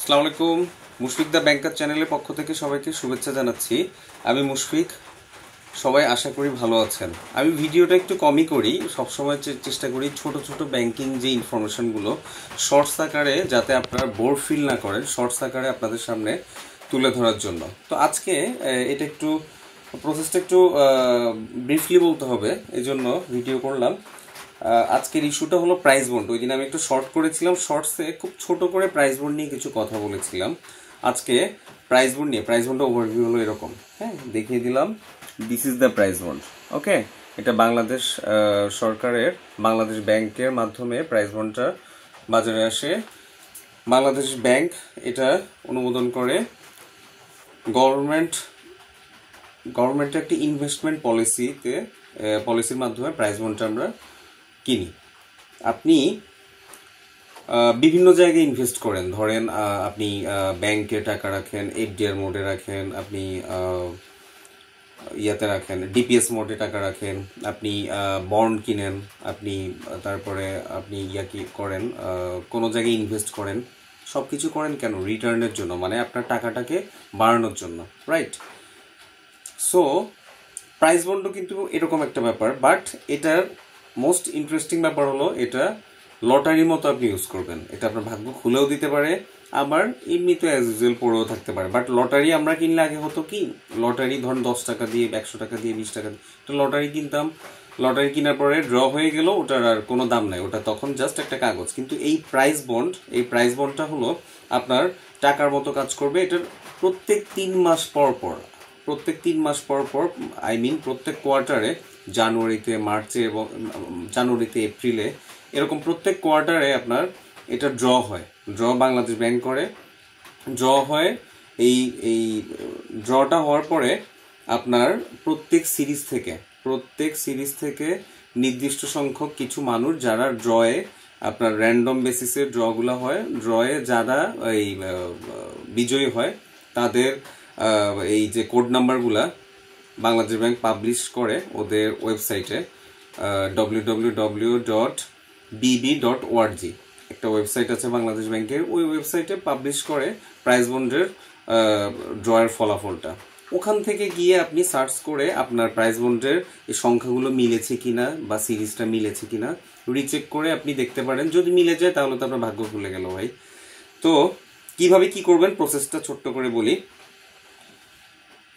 আসসালামু আলাইকুম। মুশফিক দা ব্যাংকার চ্যানেলের পক্ষ থেকে সবাইকে শুভেচ্ছা জানাচ্ছি। আমি মুশফিক, সবাই আশা করি ভালো আছেন। আমি ভিডিওটা একটু কমই করি, সবসময় চেষ্টা করি ছোট ছোট ব্যাংকিং যে ইনফরমেশনগুলো শর্টস আকারে, যাতে আপনারা বোর ফিল না করেন, শর্টস আকারে আপনাদের সামনে তুলে ধরার জন্য। তো আজকে এটা একটু প্রসেসটা একটু ব্রিফলি বলতে হবে, এই জন্য ভিডিও করলাম। আজকের ইস্যুটা হলো প্রাইস বন্ড। ওই দিন আমি একটু শর্ট করেছিলাম, শর্টসে খুব ছোট করে প্রাইস বন্ড নিয়ে কিছু কথা বলেছিলাম। আজকে প্রাইস বন্ড নিয়ে, প্রাইস বন্ডের ওভারভিউ হলো এরকম, হ্যাঁ দেখিয়ে দিলাম। This is the prize bond. Okay, এটা বাংলাদেশ সরকারের, বাংলাদেশ ব্যাংকের মাধ্যমে প্রাইস বন্ডটা বাজারে আসে। বাংলাদেশ ব্যাংক এটা অনুমোদন করে। গভর্নমেন্টের একটি ইনভেস্টমেন্ট পলিসির মাধ্যমে প্রাইস বন্ডটা আমরা কিনি। আপনি বিভিন্ন জায়গায় ইনভেস্ট করেন, ধরেন আপনি ব্যাংকে টাকা রাখেন, এফডিআর মোডে রাখেন, আপনি ইয়াতে রাখেন, ডিপিএস মোডে টাকা রাখেন, আপনি বন্ড কিনেন, আপনি তারপরে আপনি কি করেন, কোনো জায়গায় ইনভেস্ট করেন। সব কিছু করেন কেন? রিটার্নের জন্য, মানে আপনার টাকাটাকে বাড়ানোর জন্য, রাইট? সো প্রাইস বন্ডও কিন্তু এরকম একটা ব্যাপার, বাট এটার মোস্ট ইন্টারেস্টিং ব্যাপার হলো এটা লটারির মতো আপনি ইউজ করবেন। এটা আপনার ভাগ্য খুলেও দিতে পারে, আবার এমনিতে অ্যাজ ইউজুয়াল পড়েও থাকতে পারে। বাট লটারি আমরা কিনলে আগে হতো কি, লটারি ধরুন 10 টাকা দিয়ে, 100 টাকা দিয়ে, 20 টাকা দিয়ে তো লটারি কিনতাম। লটারি কেনার পরে ড্র হয়ে গেল, ওটার আর কোনো দাম নাই, ওটা তখন জাস্ট একটা কাগজ। কিন্তু এই প্রাইস বন্ডটা হলো আপনার টাকার মতো কাজ করবে। এটার প্রত্যেক 3 মাস পর পর প্রত্যেক কোয়ার্টারে, জানুয়ারিতে, এপ্রিলে, এরকম প্রত্যেক কোয়ার্টারে আপনার এটা ড্র বাংলাদেশ ব্যাংক করে। ড্র হয়, এই ড্রটা হওয়ার পরে আপনার প্রত্যেক সিরিজ থেকে নির্দিষ্ট সংখ্যক কিছু মানুষ, যারা আপনার র্যান্ডম বেসিসে ড্রগুলো হয়, ড্রয়ে যারা এই বিজয়ী হয় তাদের এই যে কোড নাম্বারগুলা বাংলাদেশ ব্যাংক পাবলিশ করে ওদের ওয়েবসাইটে, www.bb.org একটা ওয়েবসাইট আছে বাংলাদেশ ব্যাংকের। ওই ওয়েবসাইটে পাবলিশ করে প্রাইস বন্ডের ড্রয়ের ফলাফলটা। ওখান থেকে গিয়ে আপনি সার্চ করে আপনার প্রাইস বন্ডের এই সংখ্যাগুলো মিলেছে কিনা বা সিরিজটা মিলেছে কিনা রিচেক করে আপনি দেখতে পারেন। যদি মিলে যায় তাহলে তো আপনার ভাগ্য খুলে গেল ভাই। তো কিভাবে কি করবেন, প্রসেসটা ছোট্ট করে বলি।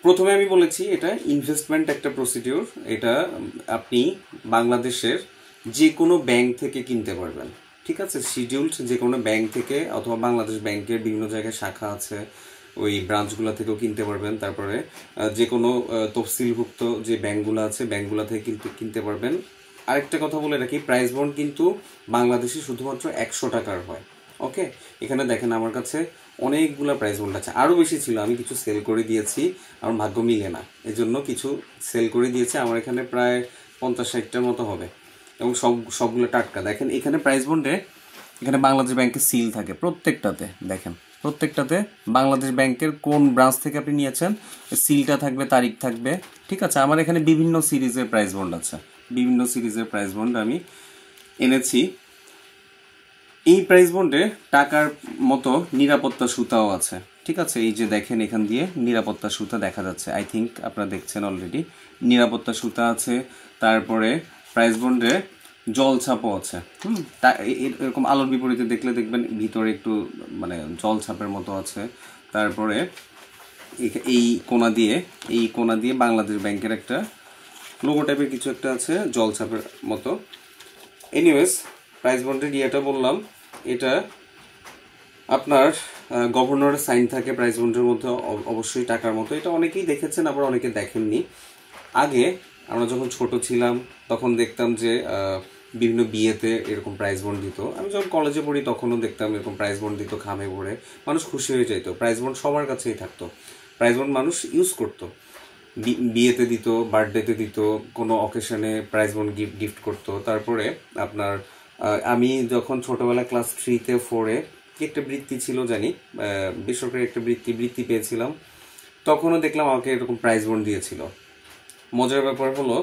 প্রথমে আমি বলেছি এটা ইনভেস্টমেন্ট একটা প্রসিডিউর। এটা আপনি বাংলাদেশের যে কোনো ব্যাংক থেকে কিনতে পারবেন, ঠিক আছে? শিডিউলড যে কোনো ব্যাংক থেকে, অথবা বাংলাদেশ ব্যাংকের বিভিন্ন জায়গায় শাখা আছে, ওই ব্রাঞ্চগুলো থেকেও কিনতে পারবেন। তারপরে যে কোনো তফসিলভুক্ত যে ব্যাংকগুলো আছে, ব্যাংকগুলো থেকে কিনতে পারবেন। আরেকটা কথা বলে রাখি, প্রাইস বন্ড কিন্তু বাংলাদেশে শুধুমাত্র 100 টাকার হয়। ওকে, এখানে দেখেন আমার কাছে অনেকগুলো প্রাইস বন্ড আছে, আরও বেশি ছিল, আমি কিছু সেল করে দিয়েছি, আমার ভাগ্য মিলে না, এই জন্য কিছু সেল করে দিয়েছি। আমার এখানে প্রায় 50-60টার মতো হবে, এবং সবগুলো টাটকা। দেখেন এখানে প্রাইস বন্ডে এখানে বাংলাদেশ ব্যাংকের সিল থাকে প্রত্যেকটাতে। দেখেন প্রত্যেকটাতে বাংলাদেশ ব্যাংকের কোন ব্রাঞ্চ থেকে আপনি নিয়েছেন সিলটা থাকবে, তারিখ থাকবে, ঠিক আছে? আমার এখানে বিভিন্ন সিরিজের প্রাইস বন্ড আছে, বিভিন্ন সিরিজের প্রাইস বন্ড আমি এনেছি। এই প্রাইস বন্ডে টাকার মতো নিরাপত্তা সুতাও আছে, ঠিক আছে? এই যে দেখেন এখান দিয়ে নিরাপত্তা সুতা দেখা যাচ্ছে, আই থিঙ্ক আপনারা দেখছেন অলরেডি। নিরাপত্তা সুতা আছে, তারপরে প্রাইস বন্ডে জল ছাপও আছে। এরকম আলোর বিপরীতে দেখলে দেখবেন ভিতরে একটু মানে জল ছাপের মতো আছে। তারপরে এই কোনা দিয়ে বাংলাদেশ ব্যাংকের একটা লোগো টাইপের কিছু একটা আছে, জল ছাপের মতো। এনিওয়েজ, প্রাইস বন্ডের ইয়েটা বললাম, এটা আপনার গভর্নরের সাইন থাকে প্রাইস বন্ডের মধ্যে, অবশ্যই টাকার মতো। এটা অনেকেই দেখেছেন, আবার অনেকে দেখেননি। আগে আমরা যখন ছোট ছিলাম তখন দেখতাম যে বিভিন্ন বিয়েতে এরকম প্রাইস বন্ড দিত। আমি যখন কলেজে পড়ি তখনও দেখতাম এরকম প্রাইস বন্ড দিত খামে ভরে, মানুষ খুশি হয়ে যেত। প্রাইস বন্ড সবার কাছেই থাকতো, প্রাইস বন্ড মানুষ ইউজ করতো, বিয়েতে দিত, বার্থডেতে দিত, কোনো অকেশনে প্রাইজ বন্ড গিফট করতো। তারপরে আপনার আমি যখন ছোটোবেলা ক্লাস 3-তে 4-এ একটা বৃত্তি ছিল জানি, বেসরকারি একটা বৃত্তি পেয়েছিলাম, তখনও দেখলাম আমাকে এরকম প্রাইজ বন্ড দিয়েছিল। মজার ব্যাপার হলো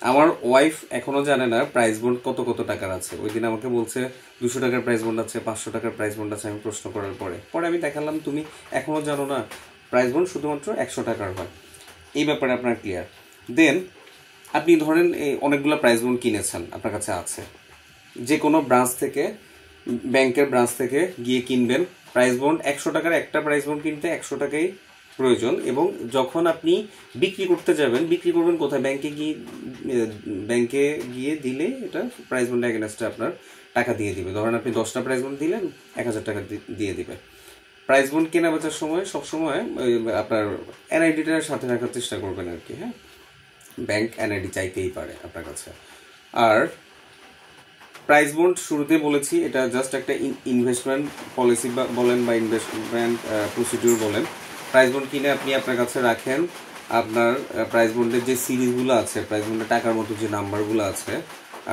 আমার ওয়াইফ এখনো জানে না প্রাইস বন্ড কত কত টাকার আছে। ওই দিন আমাকে বলছে 200 টাকার প্রাইস বন্ড আছে, 500 টাকার প্রাইস বন্ড আছে। আমি প্রশ্ন করার পরে আমি দেখালাম তুমি এখনো জানো না প্রাইস বন্ড শুধুমাত্র 100 টাকার হয়। এই ব্যাপারে আপনার ক্লিয়ার। দেন আপনি ধরেন এই অনেকগুলো প্রাইস বন্ড কিনেছেন, আপনার কাছে আছে, যে কোনো ব্রাঞ্চ থেকে, ব্যাংকের ব্রাঞ্চ থেকে গিয়ে কিনবেন প্রাইস বন্ড। 100 টাকার একটা প্রাইস বন্ড কিনতে 100 টাকাই প্রয়োজন। এবং যখন আপনি বিক্রি করতে যাবেন, বিক্রি করবেন কোথায়? ব্যাংকে গিয়ে দিলে এটা প্রাইস বন্ড এগেনস্টে আপনার টাকা দিয়ে দিবে। ধরেন আপনি 10টা প্রাইস বন্ড দিলেন, 1000 টাকা দিয়ে দিবে। প্রাইস বন্ড কেনা বেচার সময় সবসময় আপনার এনআইডিটা সাথে রাখার চেষ্টা করবেন আর কি। হ্যাঁ, ব্যাংক এনআইডি চাইতেই পারে আপনার কাছে। আর প্রাইস বন্ড শুরুতে বলেছি এটা জাস্ট একটা ইনভেস্টমেন্ট পলিসি বলেন বা ইনভেস্টমেন্ট প্রসিডিউর বলেন। প্রাইস বন্ড কিনে আপনি আপনার কাছে রাখেন। আপনার প্রাইস বন্ডের যে সিরিজগুলো আছে, প্রাইস বন্ডের টাকার মতো যে নাম্বারগুলো আছে,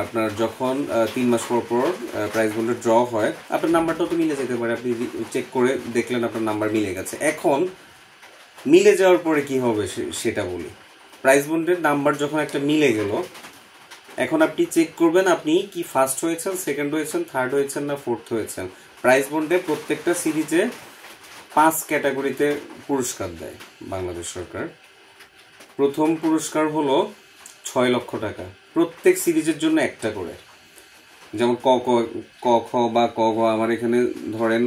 আপনার যখন 3 মাস পর পর প্রাইস বন্ডের ড্র হয়, আপনার নাম্বারটাও তো মিলে যেতে পারে। আপনি চেক করে দেখলেন আপনার নাম্বার মিলে গেছে। এখন মিলে যাওয়ার পরে কি হবে সেটা বলি। প্রাইস বন্ডের নাম্বার যখন একটা মিলে গেল, এখন আপনি চেক করবেন আপনি কি ফার্স্ট হয়েছেন, সেকেন্ড হয়েছেন, থার্ড হয়েছেন না ফোর্থ হয়েছেন। প্রাইস বন্ডে প্রত্যেকটা সিরিজে 5 ক্যাটাগরিতে পুরস্কার দেয় বাংলাদেশ সরকার। প্রথম পুরস্কার হলো 6 লক্ষ টাকা, প্রত্যেক সিরিজের জন্য একটা করে। যেমন ক খ বা ক গ, আমার এখানে ধরেন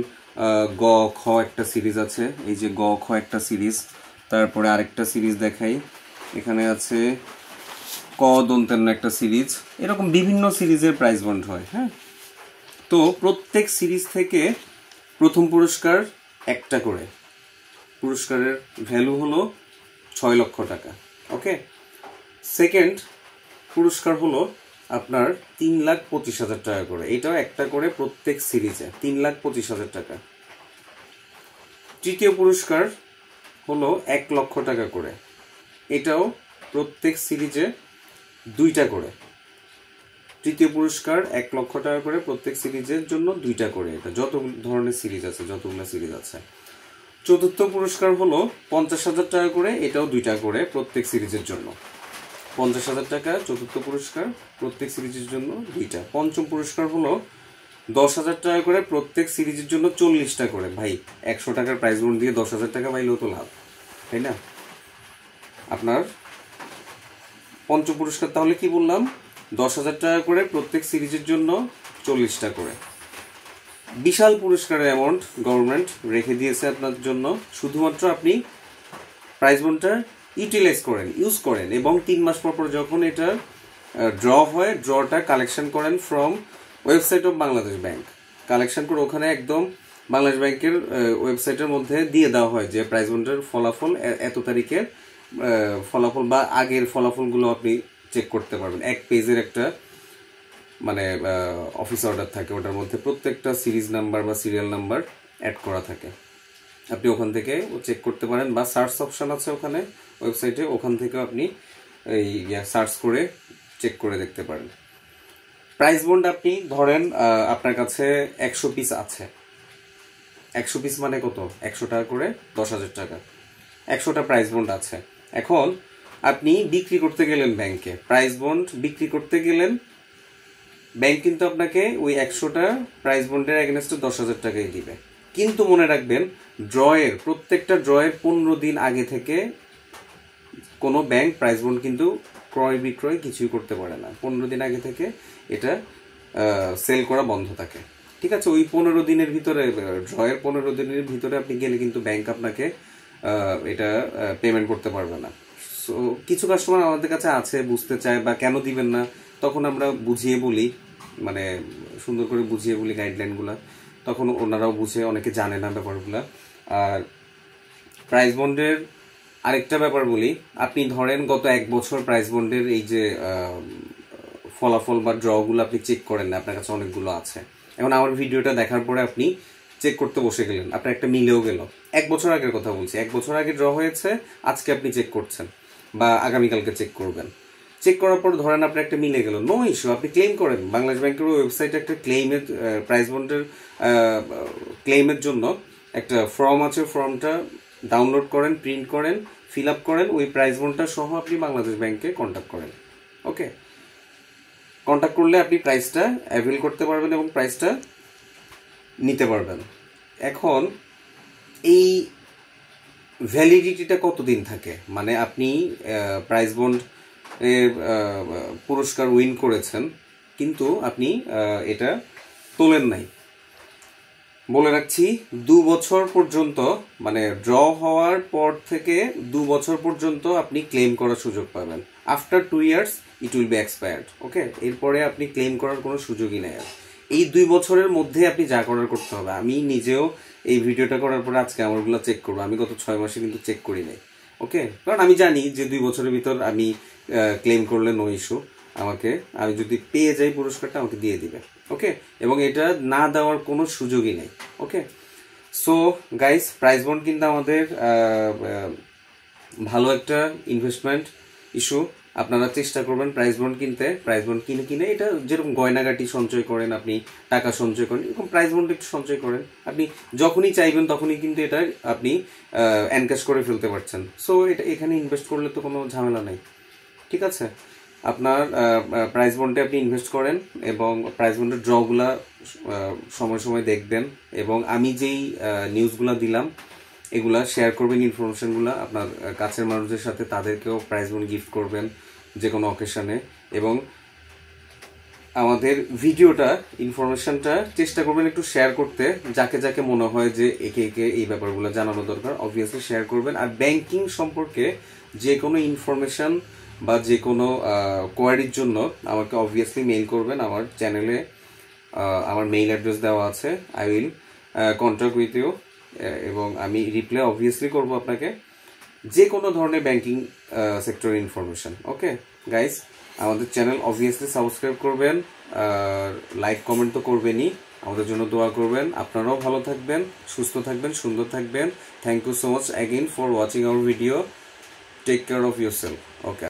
গ খ একটা সিরিজ আছে, এই যে গ খ একটা সিরিজ। তারপরে আরেকটা সিরিজ দেখাই, এখানে আছে ক দন্তেন্ন একটা সিরিজ। এরকম বিভিন্ন সিরিজের প্রাইজ বন্ড হয়। হ্যাঁ, তো প্রত্যেক সিরিজ থেকে প্রথম পুরস্কার একটা করে, পুরস্কারের ভ্যালু হলো 6 লক্ষ টাকা। ওকে, সেকেন্ড পুরস্কার হলো আপনার 3,25,000 টাকা করে, এটাও একটা করে প্রত্যেক সিরিজে, 3,25,000 টাকা। তৃতীয় পুরস্কার হলো 1 লক্ষ টাকা করে, এটাও প্রত্যেক সিরিজে 2টা করে। তৃতীয় পুরস্কার 1 লক্ষ টাকা করে, প্রত্যেক সিরিজের জন্য 2টা করে। এটা যত ধরনের সিরিজ আছে, যতগুলো সিরিজ আছে। চতুর্থ পুরস্কার হলো 50,000 টাকা করে, এটাও 2টা করে প্রত্যেক সিরিজের জন্য। 50,000 টাকা চতুর্থ পুরস্কার, প্রত্যেক সিরিজের জন্য 2টা। পঞ্চম পুরস্কার হলো 10,000 টাকা করে, প্রত্যেক সিরিজের জন্য 40টা করে। ভাই 100 টাকার প্রাইজ বন্ড দিয়ে 10,000 টাকা পাইলেও তো লাভ, তাই না? আপনার পঞ্চম পুরস্কার তাহলে কি বললাম? 10,000 টাকা করে, প্রত্যেক সিরিজের জন্য 40টা করে। বিশাল পুরস্কারের অ্যামাউন্ট গভর্নমেন্ট রেখে দিয়েছে আপনার জন্য। শুধুমাত্র আপনি প্রাইজ বন্ডটা ইউটিলাইজ করেন, ইউজ করেন, এবং 3 মাস পর পর যখন এটা ড্র হয়, ড্রটা কালেকশন করেন from website of Bangladesh bank. Collection করে ওখানে একদম বাংলাদেশ ব্যাংকের ওয়েবসাইটের মধ্যে দিয়ে দেওয়া হয় যে প্রাইজ বন্ডের ফলাফল এত তারিখের ফলাফল বা আগের ফলাফলগুলো আপনি চেক করতে পারবেন। 1 পেজের একটা মানে অফিস অর্ডার থাকে, ওটার মধ্যে প্রত্যেকটা সিরিজ নাম্বার বা সিরিয়াল নাম্বার অ্যাড করা থাকে। আপনি ওখান থেকে চেক করতে পারেন, বা সার্চ অপশন আছে ওখানে ওয়েবসাইটে, ওখান থেকে আপনি এই সার্চ করে চেক করে দেখতে পারেন। প্রাইস বন্ড আপনি ধরেন আপনার কাছে 100 পিস আছে। 100 পিস মানে কত? 100 টাকা করে 10,000 টাকা, 100টা প্রাইস বন্ড আছে। এখন আপনি বিক্রি করতে গেলেন ব্যাংকে, প্রাইস বন্ড বিক্রি করতে গেলেন, ব্যাংক কিন্তু আপনাকে ওই 100টা প্রাইস বন্ডের এগেনস্টে 10,000 টাকাই দিবে। কিন্তু মনে রাখবেন, প্রত্যেকটা ড্রয়ের 15 দিন আগে থেকে কোনো ব্যাংক প্রাইস বন্ড কিন্তু ক্রয় বিক্রয় কিছুই করতে পারে না। 15 দিন আগে থেকে এটা সেল করা বন্ধ থাকে। ঠিক আছে, ওই 15 দিনের ভিতরে, ড্রয়ের 15 দিনের ভিতরে আপনি গেলে কিন্তু ব্যাংক আপনাকে এটা পেমেন্ট করতে পারবে না। সো কিছু কাস্টমার আমাদের কাছে আছে, বুঝতে চায় বা কেন দিবেন না, তখন আমরা বুঝিয়ে বলি, মানে সুন্দর করে বুঝিয়ে বলি গাইডলাইনগুলো, তখন ওনারাও বুঝে, অনেকে জানে না ব্যাপারগুলো। আর প্রাইস বন্ডের আরেকটা ব্যাপার বলি, আপনি ধরেন গত 1 বছর প্রাইস বন্ডের এই যে ফলাফল বা ড্রগুলো আপনি চেক করেন না, আপনার কাছে অনেকগুলো আছে। এখন আমার ভিডিওটা দেখার পরে আপনি চেক করতে বসে গেলেন, আপনার একটা মিলেও গেল। 1 বছর আগের কথা বলছি, 1 বছর আগে ড্র হয়েছে, আজকে আপনি চেক করছেন বা আগামীকালকে চেক করবেন। চেক করার পর ধরেন আপনার একটা মিলে গেল, নো ইস্যু, আপনি ক্লেম করেন। বাংলাদেশ ব্যাংকের ওয়েবসাইটে একটা ক্লেমের, প্রাইস বন্ডের ক্লেমের জন্য একটা ফর্ম আছে, ফর্মটা ডাউনলোড করেন, প্রিন্ট করেন, ফিল আপ করেন, ওই প্রাইস বন্ডটা সহ আপনি বাংলাদেশ ব্যাংকে কন্ট্যাক্ট করেন। ওকে, কন্ট্যাক্ট করলে আপনি প্রাইসটা অ্যাভেল করতে পারবেন এবং প্রাইসটা নিতে পারবেন। এখন এই ভ্যালিডিটিটা কতদিন থাকে, মানে আপনি প্রাইজ বন্ড পুরস্কার উইন করেছেন কিন্তু আপনি এটা তোলেন নাই, বলে রাখছি 2 বছর পর্যন্ত, মানে ড্র হওয়ার পর থেকে 2 বছর পর্যন্ত আপনি ক্লেম করার সুযোগ পাবেন। After 2 years it will be expired. Okay, এরপরে আপনি ক্লেম করার কোনো সুযোগই নেই। এই 2 বছরের মধ্যে আপনি যা করার করতে হবে। আমি নিজেও এই ভিডিওটা করার পরে আজকে আমারগুলো চেক করবো, আমি গত 6 মাসে কিন্তু চেক করি নাই। ওকে, কারণ আমি জানি যে 2 বছরের ভিতর আমি ক্লেম করলে নো ইস্যু, আমি যদি পেয়ে যাই পুরস্কারটা আমাকে দিয়ে দিবে। ওকে, এবং এটা না দেওয়ার কোনো সুযোগই নেই। ওকে, সো গাইস, প্রাইজ বন্ড কিন্তু আমাদের ভালো একটা ইনভেস্টমেন্ট ইস্যু। আপনারা চেষ্টা করবেন প্রাইজ বন্ড কিনতে। প্রাইজ বন্ড কিনে এটা যেরকম গয়নাগাটি সঞ্চয় করেন, আপনি টাকা সঞ্চয় করেন, এরকম প্রাইজ বন্ড একটু সঞ্চয় করেন। আপনি যখনই চাইবেন তখনই কিন্তু এটা আপনি এনক্যাশ করে ফেলতে পারছেন। সো এটা এখানে ইনভেস্ট করলে তো কোনো ঝামেলা নেই। ঠিক আছে, আপনার প্রাইজ বন্ডে আপনি ইনভেস্ট করেন এবং প্রাইজ বন্ডের ড্রগুলা সময় সময় দেখবেন, এবং আমি যেই নিউজগুলো দিলাম এগুলা শেয়ার করবেন, ইনফরমেশনগুলো আপনার কাছের মানুষদের সাথে, তাদেরকেও প্রাইজ বন্ড গিফট করবেন যে কোনো অকেশনে। এবং আমাদের ভিডিওটা, ইনফরমেশনটা চেষ্টা করবেন একটু শেয়ার করতে, যাকে যাকে মনে হয় যে একে এই ব্যাপারগুলো জানানো দরকার, অবভিয়াসলি শেয়ার করবেন। আর ব্যাংকিং সম্পর্কে যে কোনো ইনফরমেশন বা যে কোনো কোয়ারির জন্য আমাকে অবভিয়াসলি মেইল করবেন। আমার চ্যানেলে আমার মেইল অ্যাড্রেস দেওয়া আছে। I will contact with you, এবং আমি রিপ্লাই অবভিয়াসলি করবো আপনাকে যে কোনো ধরনের banking sector information. Okay guys, আমাদের চ্যানেল অবভিয়াসলি সাবস্ক্রাইব করবেন, লাইক কমেন্ট তো করবেনই, আমাদের জন্য দোয়া করবেন। আপনারাও ভালো থাকবেন, সুস্থ থাকবেন, সুন্দর থাকবেন। Thank you so much again for watching our video. Take care of yourself. Okay.